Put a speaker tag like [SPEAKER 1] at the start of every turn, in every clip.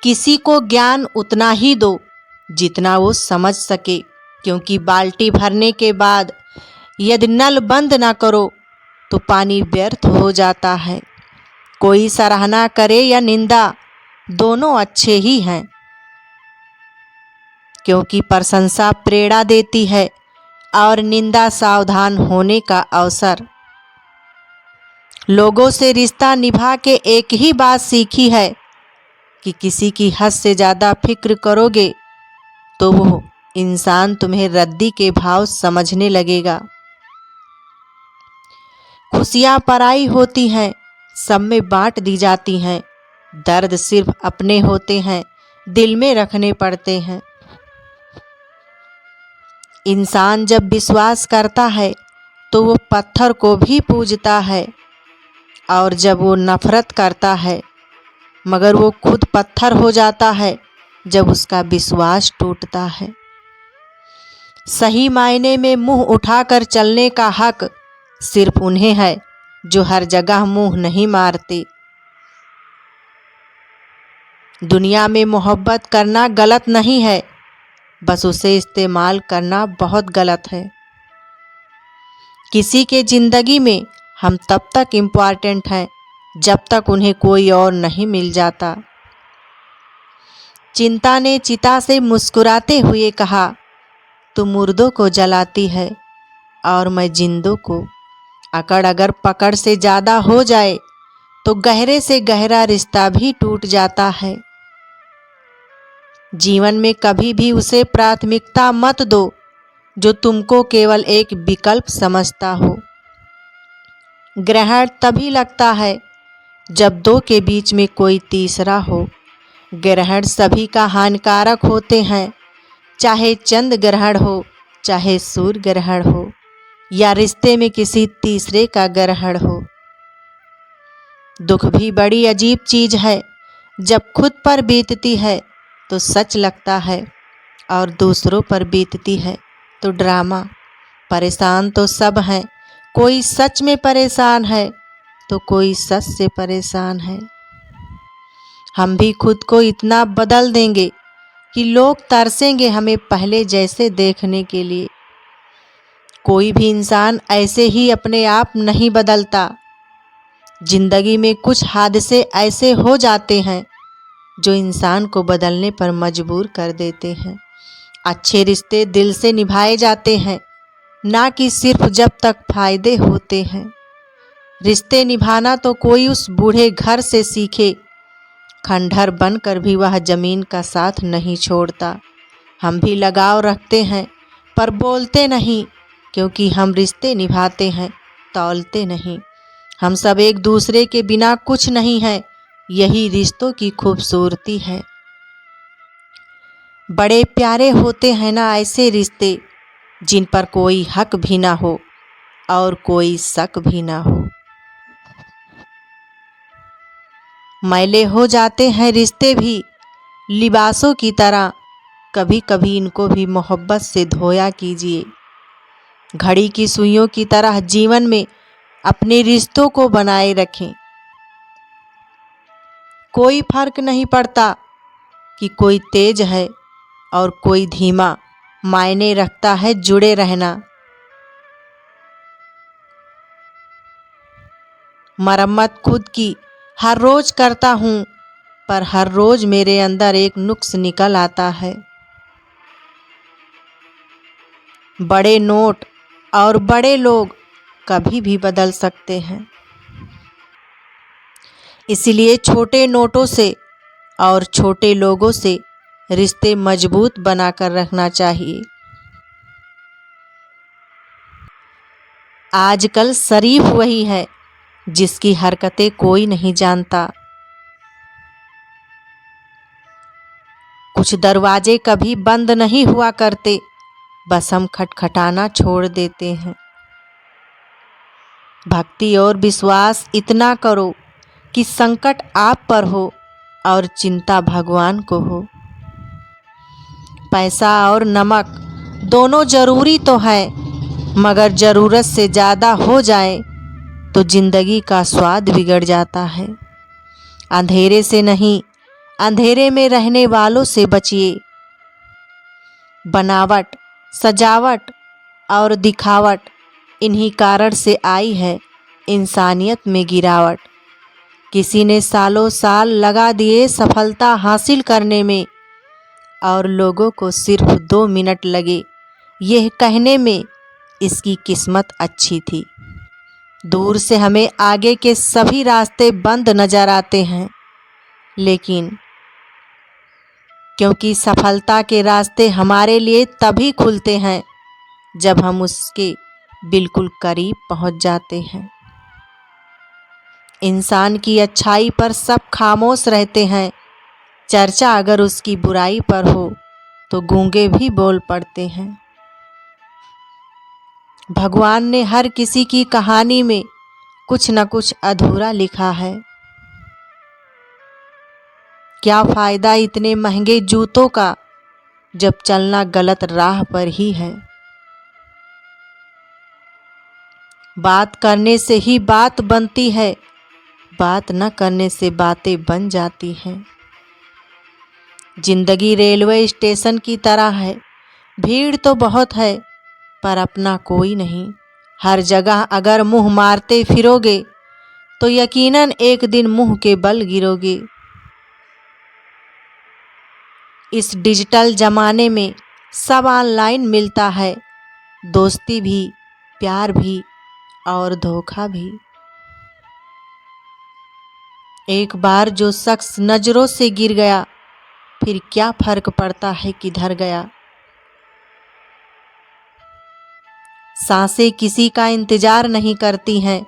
[SPEAKER 1] किसी को ज्ञान उतना ही दो जितना वो समझ सके, क्योंकि बाल्टी भरने के बाद यदि नल बंद ना करो तो पानी व्यर्थ हो जाता है। कोई सराहना करे या निंदा, दोनों अच्छे ही हैं, क्योंकि प्रशंसा प्रेरणा देती है और निंदा सावधान होने का अवसर। लोगों से रिश्ता निभा के एक ही बात सीखी है कि किसी की हद से ज़्यादा फिक्र करोगे तो वो इंसान तुम्हें रद्दी के भाव समझने लगेगा। खुशियाँ पराई होती हैं, सब में बांट दी जाती हैं। दर्द सिर्फ अपने होते हैं, दिल में रखने पड़ते हैं। इंसान जब विश्वास करता है तो वो पत्थर को भी पूजता है, और जब वो नफरत करता है मगर वो खुद पत्थर हो जाता है जब उसका विश्वास टूटता है। सही मायने में मुंह उठाकर चलने का हक सिर्फ उन्हें है जो हर जगह मुंह नहीं मारते। दुनिया में मोहब्बत करना गलत नहीं है, बस उसे इस्तेमाल करना बहुत गलत है। किसी के ज़िंदगी में हम तब तक इम्पॉर्टेंट हैं जब तक उन्हें कोई और नहीं मिल जाता। चिंता ने चिता से मुस्कुराते हुए कहा, तू मुर्दों को जलाती है और मैं जिंदों को। अकड़ अगर पकड़ से ज़्यादा हो जाए तो गहरे से गहरा रिश्ता भी टूट जाता है। जीवन में कभी भी उसे प्राथमिकता मत दो जो तुमको केवल एक विकल्प समझता हो। ग्रहण तभी लगता है जब दो के बीच में कोई तीसरा हो। ग्रहण सभी का हानिकारक होते हैं, चाहे चंद ग्रहण हो, चाहे सूर्य ग्रहण हो, या रिश्ते में किसी तीसरे का ग्रहण हो। दुख भी बड़ी अजीब चीज़ है, जब खुद पर बीतती है तो सच लगता है और दूसरों पर बीतती है तो ड्रामा। परेशान तो सब हैं, कोई सच में परेशान है तो कोई सच से परेशान है। हम भी खुद को इतना बदल देंगे कि लोग तरसेंगे हमें पहले जैसे देखने के लिए। कोई भी इंसान ऐसे ही अपने आप नहीं बदलता। जिंदगी में कुछ हादसे ऐसे हो जाते हैं जो इंसान को बदलने पर मजबूर कर देते हैं। अच्छे रिश्ते दिल से निभाए जाते हैं, ना कि सिर्फ जब तक फायदे होते हैं। रिश्ते निभाना तो कोई उस बूढ़े घर से सीखे, खंडहर बनकर भी वह जमीन का साथ नहीं छोड़ता। हम भी लगाव रखते हैं पर बोलते नहीं, क्योंकि हम रिश्ते निभाते हैं, तौलते नहीं। हम सब एक दूसरे के बिना कुछ नहीं है, यही रिश्तों की खूबसूरती है। बड़े प्यारे होते हैं ना ऐसे रिश्ते जिन पर कोई हक भी ना हो और कोई शक भी ना हो। मैले हो जाते हैं रिश्ते भी लिबासों की तरह, कभी कभी इनको भी मोहब्बत से धोया कीजिए। घड़ी की सुइयों की तरह जीवन में अपने रिश्तों को बनाए रखें। कोई फर्क नहीं पड़ता कि कोई तेज है और कोई धीमा, मायने रखता है जुड़े रहना। मरम्मत खुद की हर रोज करता हूँ, पर हर रोज मेरे अंदर एक नुक्स निकल आता है। बड़े नोट और बड़े लोग कभी भी बदल सकते हैं, इसलिए छोटे नोटों से और छोटे लोगों से रिश्ते मजबूत बनाकर रखना चाहिए। आजकल शरीफ वही है जिसकी हरकतें कोई नहीं जानता। कुछ दरवाजे कभी बंद नहीं हुआ करते, बस हम खटखटाना छोड़ देते हैं। भक्ति और विश्वास इतना करो कि संकट आप पर हो और चिंता भगवान को हो। पैसा और नमक दोनों जरूरी तो है, मगर ज़रूरत से ज़्यादा हो जाए तो जिंदगी का स्वाद बिगड़ जाता है। अंधेरे से नहीं, अंधेरे में रहने वालों से बचिए। बनावट, सजावट और दिखावट, इन्हीं कारण से आई है इंसानियत में गिरावट। किसी ने सालों साल लगा दिए सफलता हासिल करने में, और लोगों को सिर्फ 2 मिनट लगे यह कहने में इसकी किस्मत अच्छी थी। दूर से हमें आगे के सभी रास्ते बंद नजर आते हैं, लेकिन क्योंकि सफलता के रास्ते हमारे लिए तभी खुलते हैं जब हम उसके बिल्कुल करीब पहुंच जाते हैं। इंसान की अच्छाई पर सब खामोश रहते हैं, चर्चा अगर उसकी बुराई पर हो तो गूंगे भी बोल पड़ते हैं। भगवान ने हर किसी की कहानी में कुछ न कुछ अधूरा लिखा है। क्या फायदा इतने महंगे जूतों का जब चलना गलत राह पर ही है। बात करने से ही बात बनती है, बात न करने से बातें बन जाती हैं। जिंदगी रेलवे स्टेशन की तरह है, भीड़ तो बहुत है पर अपना कोई नहीं। हर जगह अगर मुंह मारते फिरोगे तो यकीनन एक दिन मुंह के बल गिरोगे। इस डिजिटल ज़माने में सब ऑनलाइन मिलता है, दोस्ती भी, प्यार भी और धोखा भी। एक बार जो शख्स नज़रों से गिर गया, फिर क्या फर्क पड़ता है किधर गया। सांसें किसी का इंतजार नहीं करती हैं,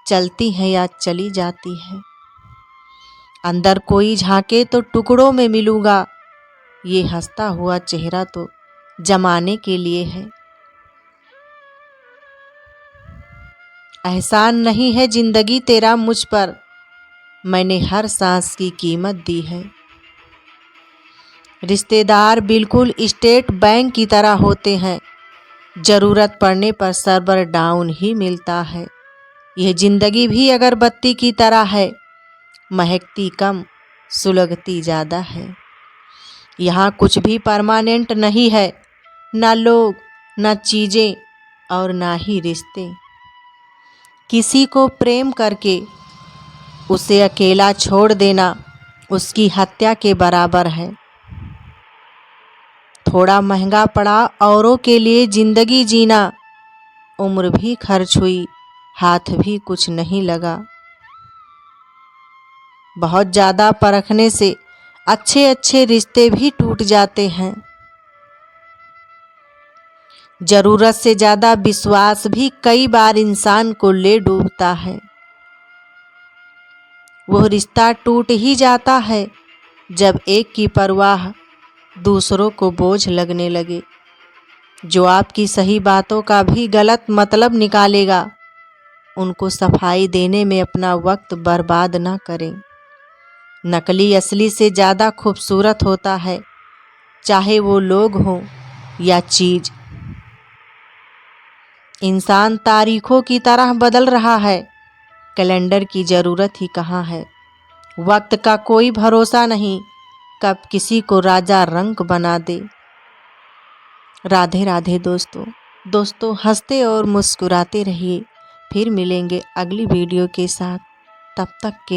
[SPEAKER 1] चलती हैं या चली जाती हैं। अंदर कोई झांके तो टुकड़ों में मिलूंगा, ये हंसता हुआ चेहरा तो जमाने के लिए है। एहसान नहीं है जिंदगी तेरा मुझ पर, मैंने हर सांस की कीमत दी है। रिश्तेदार बिल्कुल स्टेट बैंक की तरह होते हैं, ज़रूरत पड़ने पर सर्वर डाउन ही मिलता है। यह ज़िंदगी भी अगरबत्ती की तरह है, महकती कम, सुलगती ज़्यादा है। यहाँ कुछ भी परमानेंट नहीं है, ना लोग, ना चीज़ें और ना ही रिश्ते। किसी को प्रेम करके उसे अकेला छोड़ देना उसकी हत्या के बराबर है। थोड़ा महंगा पड़ा औरों के लिए ज़िंदगी जीना, उम्र भी खर्च हुई, हाथ भी कुछ नहीं लगा। बहुत ज़्यादा परखने से अच्छे अच्छे रिश्ते भी टूट जाते हैं। ज़रूरत से ज़्यादा विश्वास भी कई बार इंसान को ले डूबता है। वह रिश्ता टूट ही जाता है जब एक की परवाह दूसरों को बोझ लगने लगे। जो आपकी सही बातों का भी गलत मतलब निकालेगा, उनको सफाई देने में अपना वक्त बर्बाद ना करें। नकली असली से ज़्यादा खूबसूरत होता है, चाहे वो लोग हों या चीज़। इंसान तारीखों की तरह बदल रहा है, कैलेंडर की ज़रूरत ही कहाँ है। वक्त का कोई भरोसा नहीं, कब किसी को राजा रंक बना दे। राधे राधे दोस्तों हंसते और मुस्कुराते रहिए। फिर मिलेंगे अगली वीडियो के साथ, तब तक के